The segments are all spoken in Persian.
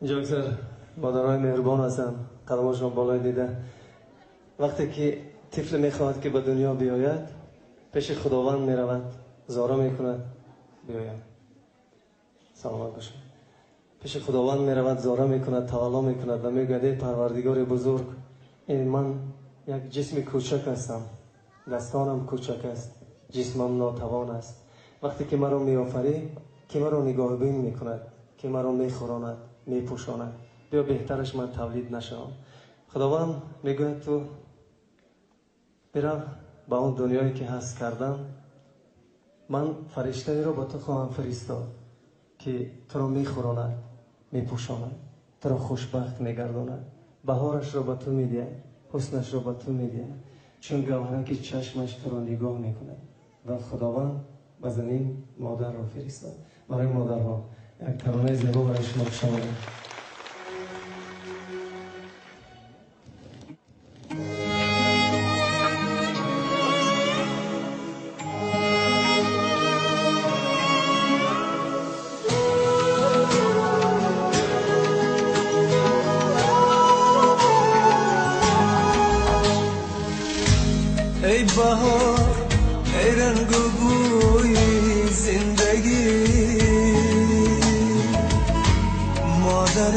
اینجا اکثر مادرای مهربان هستن، قدماشون بالای دیده. وقتی که طفل میخواهد که به دنیا بیاید، پیش خداوند میرود، زارا میکند بیاید. سلامت باشید. پیش خداوند میرود، زارا میکند، توالا میکند و میگوید ای پروردگار بزرگ، این من یک جسم کوچک هستم، دستانم کوچک است، جسمم ناتوان است. وقتی که مرا میآفری، که مرا نگاه بین میکند، که مرا میخوراند، میپوشاند، بیا بهترش من تولید نشوم. خداوند میگوید تو برو با اون دنیایی که هست کردم، من فرشته را با تو خواهم فرستاد که تو را میخوراند، میپوشاند، تو را خوشبخت میگرداند، بهارش را به تو میده، حسنش را به تو میده، چون گوهره که چشمش تو را نگاه میکند. و خداوند به زمین مادر را فرستاد. برای مادرها یک ترانه زیبا برای شما شامل. ای بهار، ای رنگ و بوی زندگی، مادر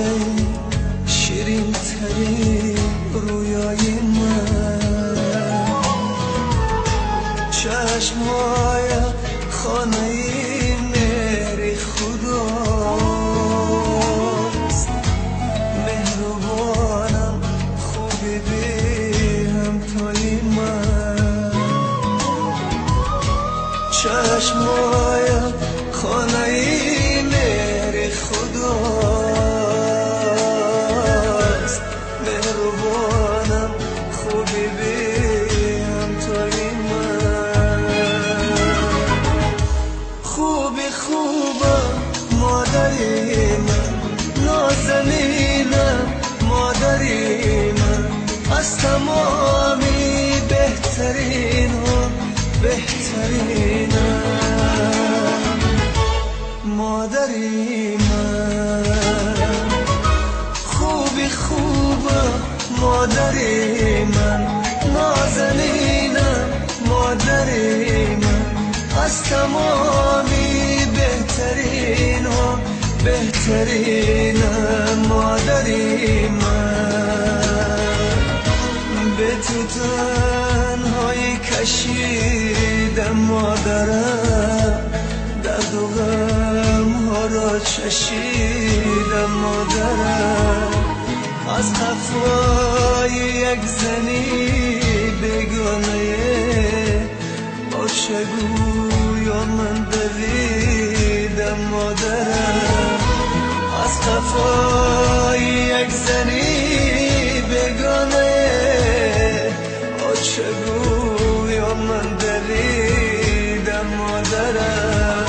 شیرین ترین رویای من، چشمهای خانه مهر خداست، مهربانم خوبی بی همتای من، چشمهای خانه مهر خداست، مهربانم خوبی بی همتای من، خوبی خوبم مادری من، نازنینم مادری من، از تمامی بهترین ها بهترینم مادری من، خوبی خوبم مادری من، نازنینم مادری من، از تمامی بهترین ها بهترینم مادری من، به تو تنهایی کشیدم مادرم، درد و غم ها را چشیدم مادرم، از قفای یک زنی بگانه با چگویا من دویدم مادرم، از قفای یک زنی بگانه با چگویا من دویدم مادرم.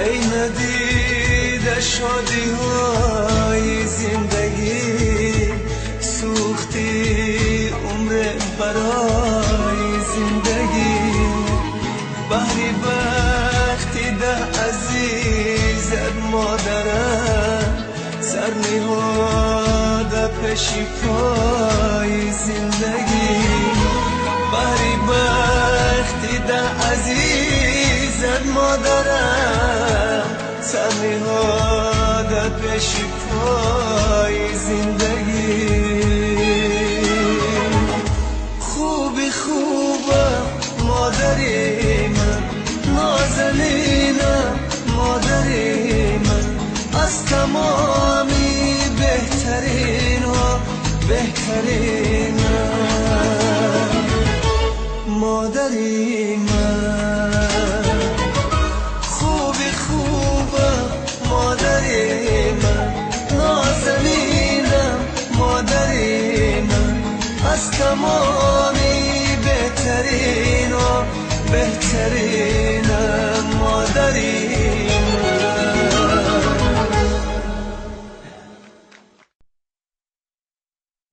ای ندیده شادی های زندگی، سوختی عمر برای زندگی، بحری بختی ده عزیزت مادرم، سر نهاده پیشی پای زندگی، بحری بختی ده عزیزت مادرم، سر نهاده پیشی پای زندگی، خوبی خوبم مادری من، نازنینم مادری من، از تمامی بهترین ها بهترینم مادری من، خوبی خوبم تمامی بهترین و بهترین مادری